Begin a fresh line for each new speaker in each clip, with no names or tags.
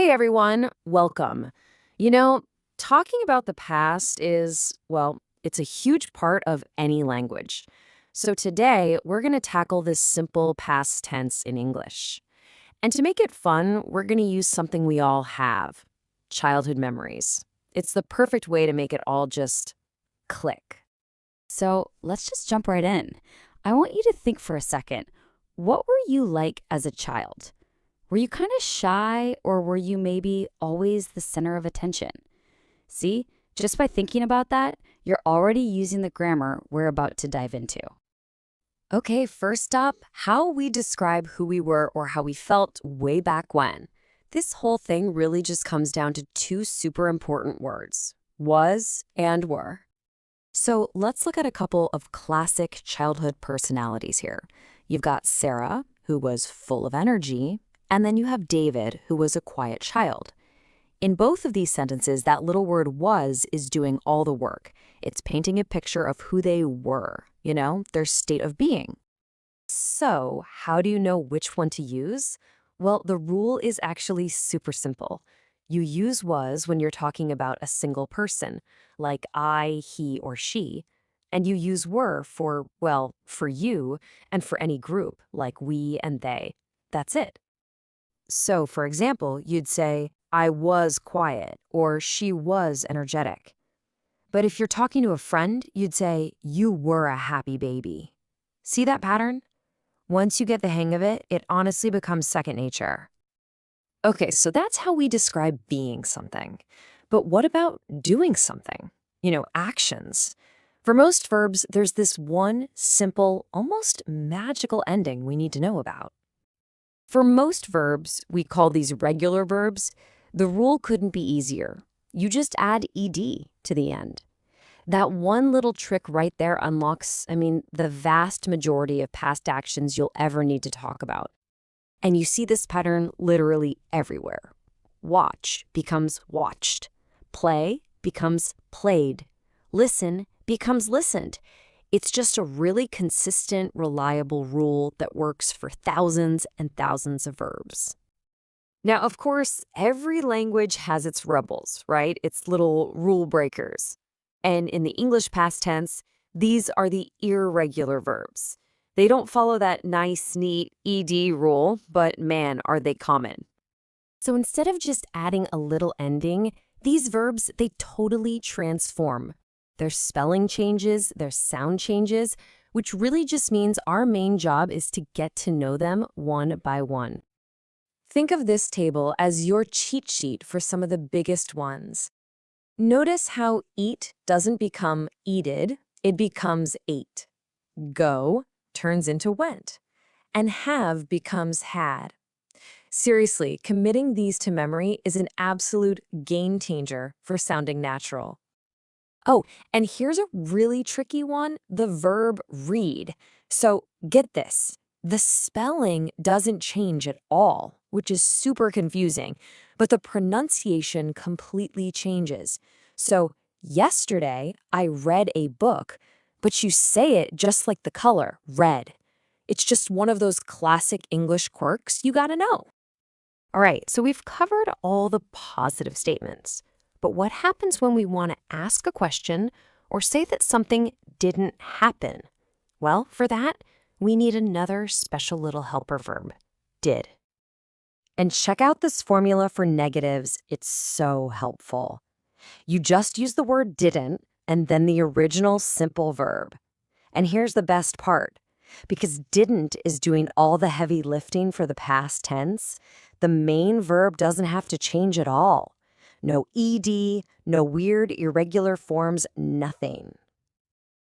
Hey everyone, welcome. You know, talking about the past is, well, it's a huge part of any language. So today, we're going to tackle this simple past tense in English. And to make it fun, we're going to use something we all have, childhood memories. It's the perfect way to make it all just click.
So let's just jump right in. I want you to think for a second. What were you like as a child? Were you kind of shy, or were you maybe always the center of attention? See, just by thinking about that, you're already using the grammar we're about to dive into.
Okay, first up, how we describe who we were or how we felt way back when. This whole thing really just comes down to two super important words, was and were. So let's look at a couple of classic childhood personalities here. You've got Sarah, who was full of energy, and then you have David, who was a quiet child. In both of these sentences, that little word was is doing all the work. It's painting a picture of who they were, their state of being. So, how do you know which one to use? Well, the rule is actually super simple. You use was when you're talking about a single person, like I, he, or she, and you use were for, well, for you and for any group, like we and they. That's it. So, for example, you'd say, I was quiet, or she was energetic. But if you're talking to a friend, you'd say, you were a happy baby. See that pattern? Once you get the hang of it, it honestly becomes second nature. Okay, so that's how we describe being something. But what about doing something? Actions. For most verbs, there's this one simple, almost magical ending we need to know about. For most verbs, we call these regular verbs, the rule couldn't be easier. You just add ed to the end. That one little trick right there unlocks, the vast majority of past actions you'll ever need to talk about. And you see this pattern literally everywhere. Watch becomes watched. Play becomes played. Listen becomes listened. It's just a really consistent, reliable rule that works for thousands and thousands of verbs. Now, of course, every language has its rebels, right? Its little rule breakers. And in the English past tense, these are the irregular verbs. They don't follow that nice, neat ed rule, but man, are they common. So instead of just adding a little ending, these verbs, they totally transform. Their spelling changes, their sound changes, which really just means our main job is to get to know them one by one. Think of this table as your cheat sheet for some of the biggest ones. Notice how eat doesn't become eated, it becomes ate. Go turns into went, and have becomes had. Seriously, committing these to memory is an absolute game changer for sounding natural. Oh, and here's a really tricky one, the verb read. So get this, the spelling doesn't change at all, which is super confusing, but the pronunciation completely changes. So yesterday, I read a book, but you say it just like the color, red. It's just one of those classic English quirks you gotta know. All right, so we've covered all the positive statements. But what happens when we want to ask a question or say that something didn't happen? Well, for that, we need another special little helper verb, did. And check out this formula for negatives. It's so helpful. You just use the word didn't and then the original simple verb. And here's the best part. Because didn't is doing all the heavy lifting for the past tense, the main verb doesn't have to change at all. No ed, no weird irregular forms, nothing.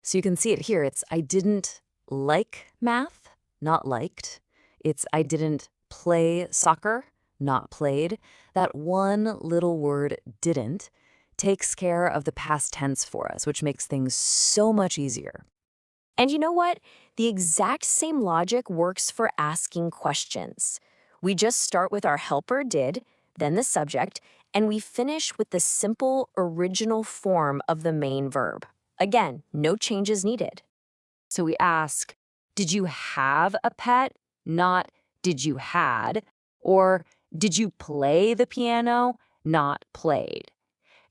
So you can see it here. It's I didn't like math, not liked. It's I didn't play soccer, not played. That one little word didn't takes care of the past tense for us, which makes things so much easier. And you know what? The exact same logic works for asking questions. We just start with our helper did, then the subject, and we finish with the simple original form of the main verb. Again, no changes needed. So we ask, did you have a pet? Not, did you had? Or, Did you play the piano? Not played.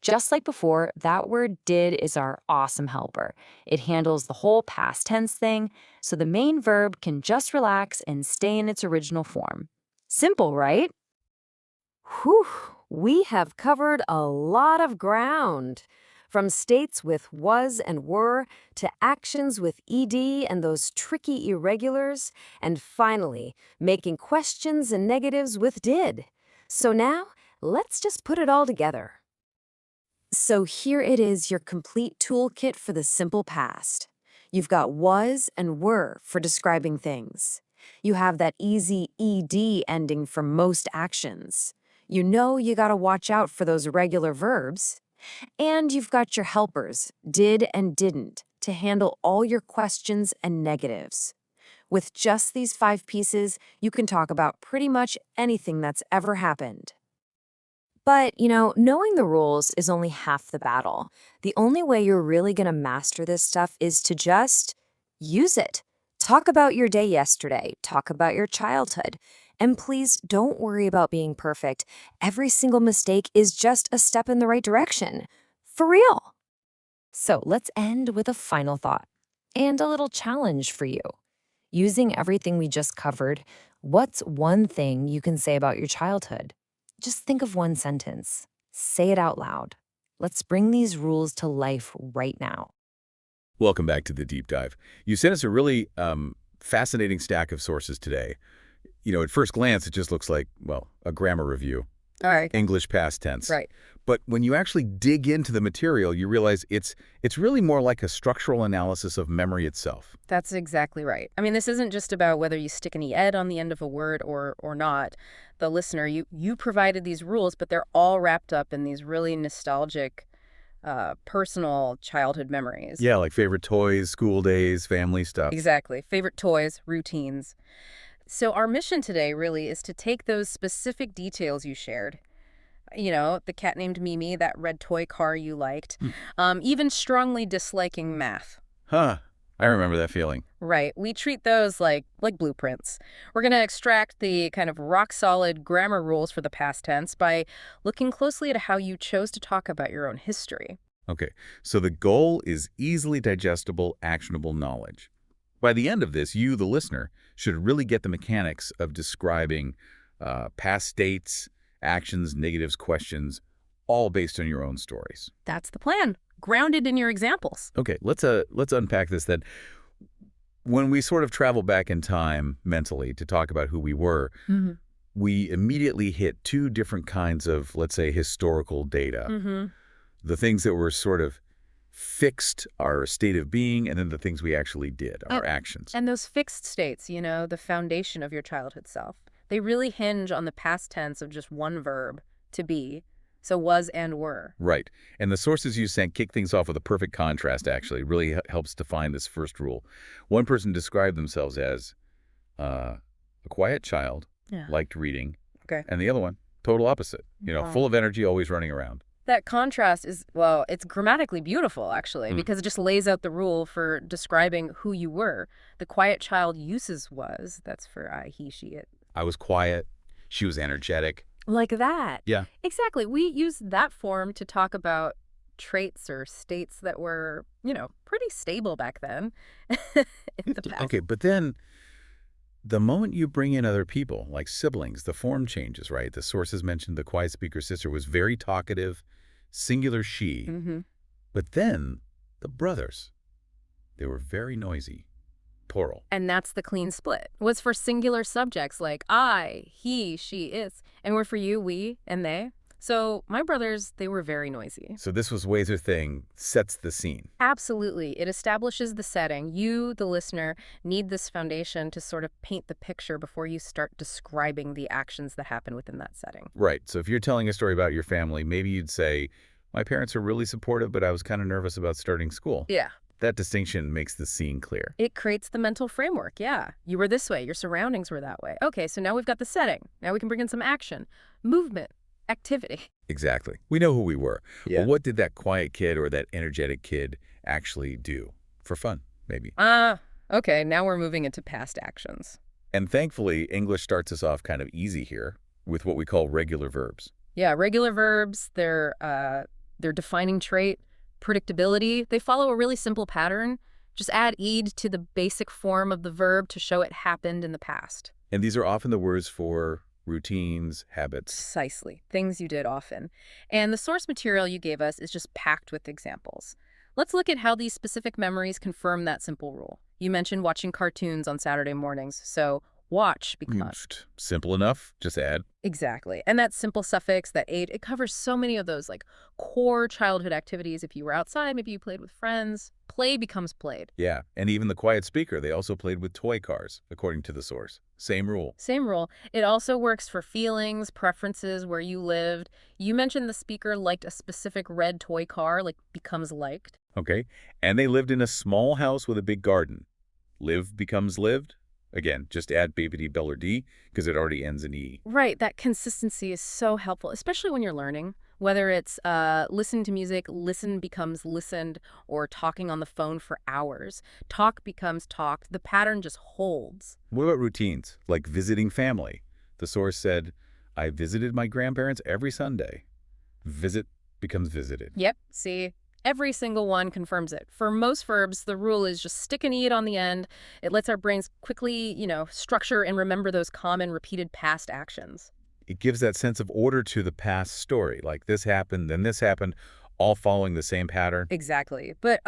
Just like before, that word did is our awesome helper. It handles the whole past tense thing, so the main verb can just relax and stay in its original form. Simple, right? Whew, we have covered a lot of ground. From states with was and were, to actions with ed and those tricky irregulars, and finally, making questions and negatives with did. So now, let's just put it all together. So here it is, your complete toolkit for the simple past. You've got was and were for describing things. You have that easy ed ending for most actions. You know you gotta watch out for those irregular verbs. And you've got your helpers, did and didn't, to handle all your questions and negatives. With just these 5 pieces, you can talk about pretty much anything that's ever happened. But, knowing the rules is only half the battle. The only way you're really going to master this stuff is to just use it. Talk about your day yesterday. Talk about your childhood. And please don't worry about being perfect. Every single mistake is just a step in the right direction. For real. So let's end with a final thought and a little challenge for you. Using everything we just covered, what's one thing you can say about your childhood? Just think of one sentence. Say it out loud. Let's bring these rules to life right now.
Welcome back to the deep dive. You sent us a really fascinating stack of sources today. At first glance, it just looks like, well, a grammar review.
All right.
English past tense.
Right.
But when you actually dig into the material, you realize it's really more like a structural analysis of memory itself.
That's exactly right. I mean, this isn't just about whether you stick an ed on the end of a word or not. The listener, you provided these rules, but they're all wrapped up in these really nostalgic, personal childhood memories.
Yeah, like favorite toys, school days, family stuff.
Exactly. Favorite toys, routines. So our mission today really is to take those specific details you shared. The cat named Mimi, that red toy car you liked, even strongly disliking math.
Huh. I remember that feeling.
Right. We treat those like blueprints. We're going to extract the kind of rock-solid grammar rules for the past tense by looking closely at how you chose to talk about your own history.
Okay, so the goal is easily digestible, actionable knowledge. By the end of this, you, the listener, should really get the mechanics of describing past states, actions, negatives, questions, all based on your own stories.
That's the plan, grounded in your examples.
Okay, let's unpack this then. When we sort of travel back in time mentally to talk about who we were, we immediately hit 2 different kinds of, let's say, historical data. The things that were sort of fixed, our state of being, and then the things we actually did, our actions.
And those fixed states, the foundation of your childhood self, they really hinge on the past tense of just one verb, to be. So was and were.
Right. And the sources you sent kick things off with a perfect contrast, actually. It really helps define this first rule. One person described themselves as a quiet child, liked reading.
Okay.
And the other one, total opposite. Full of energy, always running around.
That contrast is, well, it's grammatically beautiful, actually, because it just lays out the rule for describing who you were. The quiet child uses was. That's for I, he, she, it.
I was quiet. She was energetic.
Like that.
Yeah.
Exactly. We use that form to talk about traits or states that were, pretty stable back then in the past.
Okay, but then the moment you bring in other people, like siblings, the form changes, right? The sources mentioned the quiet speaker sister was very talkative, singular she. But then the brothers, they were very noisy, plural.
And that's the clean split. Was for singular subjects like I, he, she, is. And were for you, we, and they. So my brothers, they were very noisy.
So this was Wazer thing, sets the scene.
Absolutely. It establishes the setting. You, the listener, need this foundation to sort of paint the picture before you start describing the actions that happen within that setting.
Right. So if you're telling a story about your family, maybe you'd say, my parents are really supportive, but I was kind of nervous about starting school.
Yeah.
That distinction makes the scene clear.
It creates the mental framework, yeah. You were this way, your surroundings were that way. Okay, so now we've got the setting. Now we can bring in some action, movement, activity.
Exactly. We know who we were.
Yeah.
But what did that quiet kid or that energetic kid actually do? For fun, maybe.
Okay, now we're moving into past actions.
And thankfully, English starts us off kind of easy here. with what we call regular verbs.
Yeah, regular verbs, their defining trait, predictability, they follow a really simple pattern. Just add "ed" to the basic form of the verb to show it happened in the past.
And these are often the words for routines, habits.
Precisely, things you did often. And the source material you gave us is just packed with examples. Let's look at how these specific memories confirm that simple rule. You mentioned watching cartoons on Saturday mornings, so watch becomes...
Simple enough, just add.
Exactly. And that simple suffix, that "ate," it covers so many of those like core childhood activities. If you were outside, maybe you played with friends. Play becomes played.
Yeah, and even the quiet speaker, they also played with toy cars, according to the source. Same rule.
Same rule. It also works for feelings, preferences, where you lived. You mentioned the speaker liked a specific red toy car, like becomes liked.
Okay, and they lived in a small house with a big garden. Live becomes lived. Again, just add BBD, Bell, or D, because it already ends in E.
Right, that consistency is so helpful, especially when you're learning. Whether it's listen to music, listen becomes listened, or talking on the phone for hours. Talk becomes talked. The pattern just holds.
What about routines, like visiting family? The source said, I visited my grandparents every Sunday. Visit becomes visited.
Yep, see? Every single one confirms it. For most verbs, the rule is just stick an "ed" on the end. It lets our brains quickly, structure and remember those common repeated past actions.
It gives that sense of order to the past story, like this happened, then this happened, all following the same pattern.
Exactly. But,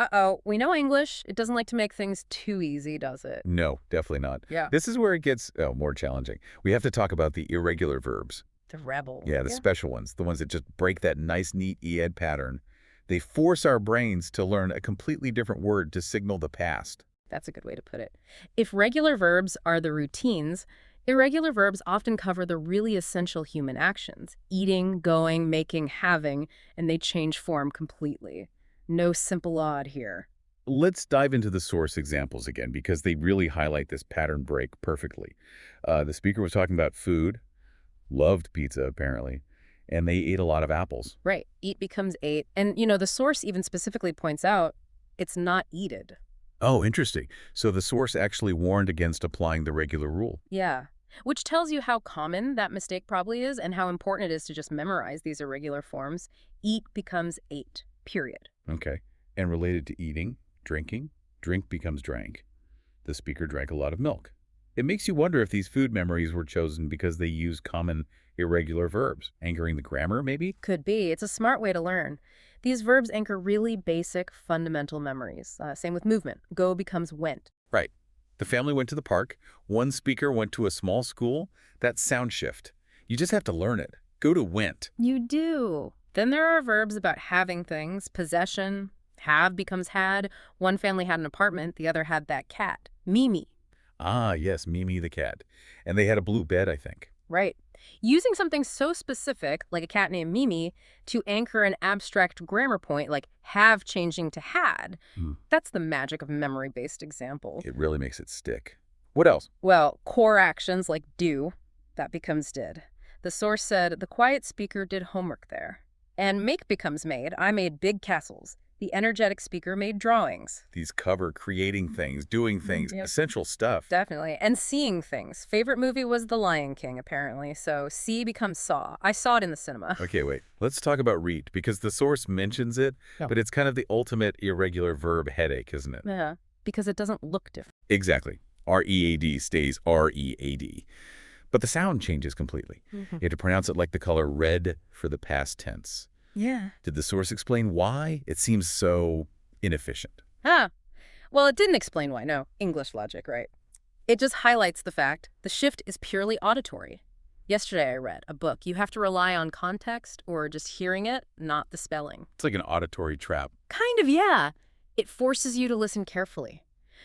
we know English. It doesn't like to make things too easy, does it?
No, definitely not.
Yeah.
This is where it gets more challenging. We have to talk about the irregular verbs.
The rebel.
Yeah, the special ones, the ones that just break that nice, neat ed pattern. They force our brains to learn a completely different word to signal the past.
That's a good way to put it. If regular verbs are the routines, irregular verbs often cover the really essential human actions: eating, going, making, having, and they change form completely. No simple odd here.
Let's dive into the source examples again, because they really highlight this pattern break perfectly. The speaker was talking about food, loved pizza apparently, and they ate a lot of apples.
Right. Eat becomes ate. And, the source even specifically points out it's not eated.
Oh, interesting. So the source actually warned against applying the regular rule.
Yeah. Which tells you how common that mistake probably is and how important it is to just memorize these irregular forms. Eat becomes ate, period.
Okay. And related to eating, drinking, drink becomes drank. The speaker drank a lot of milk. It makes you wonder if these food memories were chosen because they use common irregular verbs, anchoring the grammar, maybe?
Could be. It's a smart way to learn. These verbs anchor really basic, fundamental memories. Same with movement. Go becomes went.
Right. The family went to the park. One speaker went to a small school. That's sound shift. You just have to learn it. Go to went.
You do. Then there are verbs about having things, possession. Have becomes had. One family had an apartment. The other had that cat. Mimi.
Ah, yes, Mimi the cat. And they had a blue bed, I think.
Right. Using something so specific, like a cat named Mimi, to anchor an abstract grammar point, like have changing to had, that's the magic of memory-based examples.
It really makes it stick. What else?
Well, core actions like do, that becomes did. The source said the quiet speaker did homework there. And make becomes made. I made big castles. The energetic speaker made drawings.
These cover creating things, doing things, essential stuff.
Definitely. And seeing things. Favorite movie was The Lion King, apparently. So see becomes saw. I saw it in the cinema.
Okay, wait. Let's talk about read, because the source mentions it, but it's kind of the ultimate irregular verb headache, isn't it?
Yeah, because it doesn't look different.
Exactly. R-E-A-D stays R-E-A-D. But the sound changes completely. You have to pronounce it like the color red for the past tense.
Yeah.
Did the source explain why? It seems so inefficient.
Well, it didn't explain why, no. English logic, right? It just highlights the fact the shift is purely auditory. Yesterday I read a book. You have to rely on context or just hearing it, not the spelling.
It's like an auditory trap.
Kind of, yeah. It forces you to listen carefully.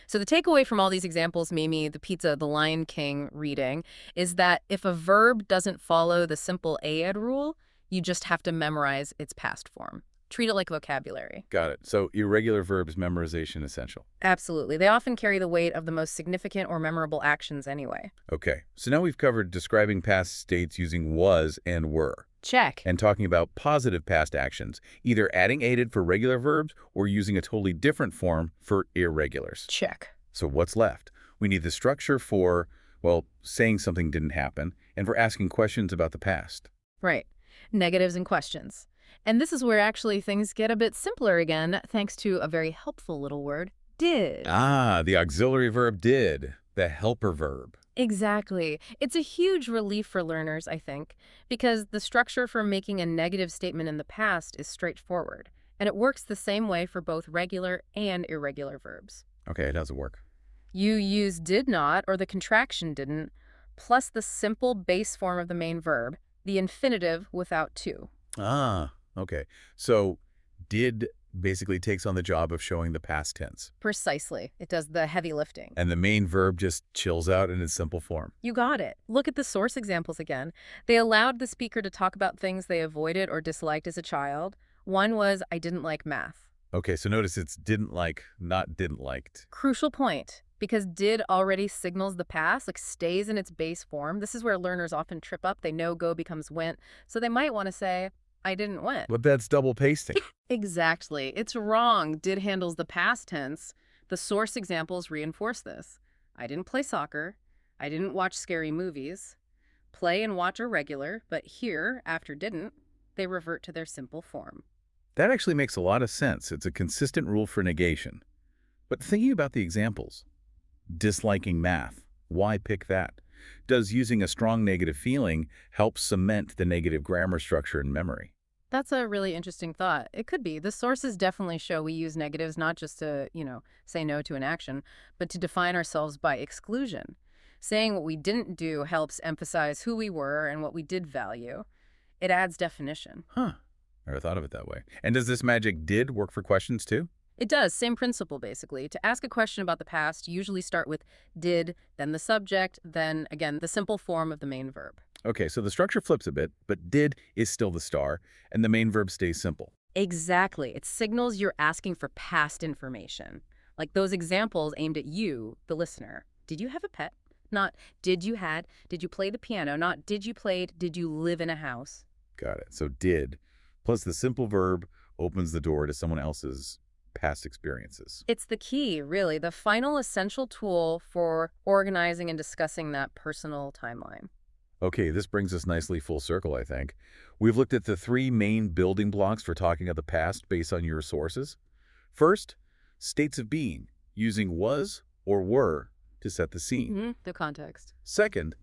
So the takeaway from all these examples, Mimi, the pizza, the Lion King reading, is that if a verb doesn't follow the simple AED rule, you just have to memorize its past form. Treat it like vocabulary.
Got it. So irregular verbs memorization essential.
Absolutely. They often carry the weight of the most significant or memorable actions anyway.
Okay. So now we've covered describing past states using was and were.
Check.
And talking about positive past actions, either adding aided for regular verbs or using a totally different form for irregulars.
Check.
So what's left? We need the structure for, well, saying something didn't happen, and for asking questions about the past.
Right. Negatives and questions. And this is where actually things get a bit simpler again, thanks to a very helpful little word, did.
Ah, the auxiliary verb did, the helper verb.
Exactly. It's a huge relief for learners, I think, because the structure for making a negative statement in the past is straightforward, and it works the same way for both regular and irregular verbs.
Okay, how does it work?
You use did not, or the contraction didn't, plus the simple base form of the main verb, the infinitive without to.
Ah, okay. So did basically takes on the job of showing the past tense,
Precisely. It does the heavy lifting.
and the main verb just chills out in its simple form.
You got it. Look at the source examples again. They allowed the speaker to talk about things they avoided or disliked as a child. One was, I didn't like math.
Okay, so notice it's didn't like, not didn't liked.
Crucial point, because did already signals the past, like stays in its base form. This is where learners often trip up. They know go becomes went, so they might want to say, I didn't went.
But that's double pasting.
Exactly. It's wrong. Did handles the past tense. The source examples reinforce this. I didn't play soccer. I didn't watch scary movies. Play and watch are regular, but here, after didn't, they revert to their simple form.
That actually makes a lot of sense. It's a consistent rule for negation. But thinking about the examples, disliking math, why pick that? Does using a strong negative feeling help cement the negative grammar structure in memory?
That's a really interesting thought. It could be. The sources definitely show we use negatives not just to, say no to an action, but to define ourselves by exclusion. Saying what we didn't do helps emphasize who we were and what we did value. It adds definition.
Huh. Never thought of it that way. And does this magic did work for questions too?
It does. Same principle, basically. To ask a question about the past, usually start with did, then the subject, then, again, the simple form of the main verb.
Okay, so the structure flips a bit, but did is still the star, and the main verb stays simple.
Exactly. It signals you're asking for past information. Like those examples aimed at you, the listener. Did you have a pet? Not did you play the piano? Not did you played, did you live in a house?
Got it. So did, plus the simple verb, opens the door to someone else's past experiences.
It's the key, really, the final essential tool for organizing and discussing that personal timeline.
Okay, this brings us nicely full circle, I think. We've looked at the three main building blocks for talking of the past based on your sources. First, states of being, using was or were to set the scene.
The context.
Second,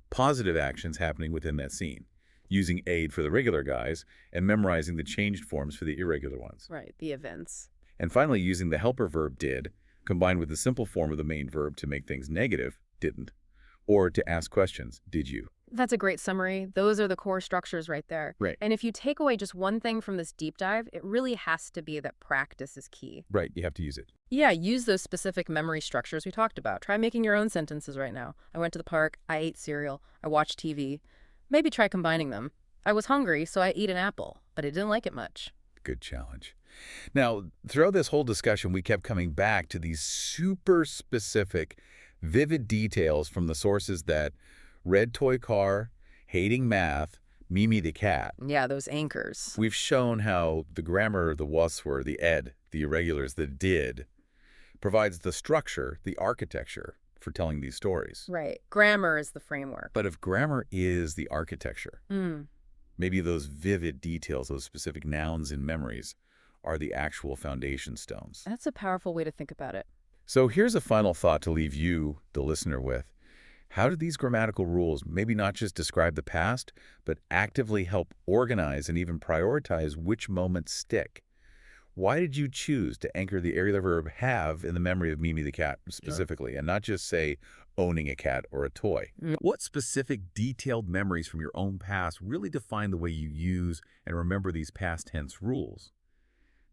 positive actions happening within that scene, using aid for the regular guys and memorizing the changed forms for the irregular ones.
Right, the events.
And finally, using the helper verb did, combined with the simple form of the main verb to make things negative, didn't, or to ask questions, did you?
That's a great summary. Those are the core structures right there.
Right.
And if you take away just one thing from this deep dive, it really has to be that practice is key.
Right, you have to use it.
Yeah, use those specific memory structures we talked about. Try making your own sentences right now. I went to the park, I ate cereal, I watched TV. Maybe try combining them. I was hungry, so I ate an apple, but I didn't like it much.
Good challenge. Now, throughout this whole discussion, we kept coming back to these super specific, vivid details from the sources that red toy car, hating math, Mimi the cat.
Yeah, those anchors.
We've shown how the grammar, the was were, the ed, the irregulars, the did, provides the structure, the architecture for telling these stories.
Right. Grammar is the framework.
But if grammar is the architecture, maybe those vivid details, those specific nouns and memories, are the actual foundation stones.
That's a powerful way to think about it.
So here's a final thought to leave you, the listener, with. How do these grammatical rules maybe not just describe the past, but actively help organize and even prioritize which moments stick? Why did you choose to anchor the irregular verb have in the memory of Mimi the cat specifically, and not just say owning a cat or a toy? What specific detailed memories from your own past really define the way you use and remember these past tense rules?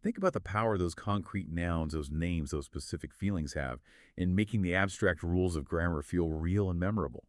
Think about the power those concrete nouns, those names, those specific feelings have in making the abstract rules of grammar feel real and memorable.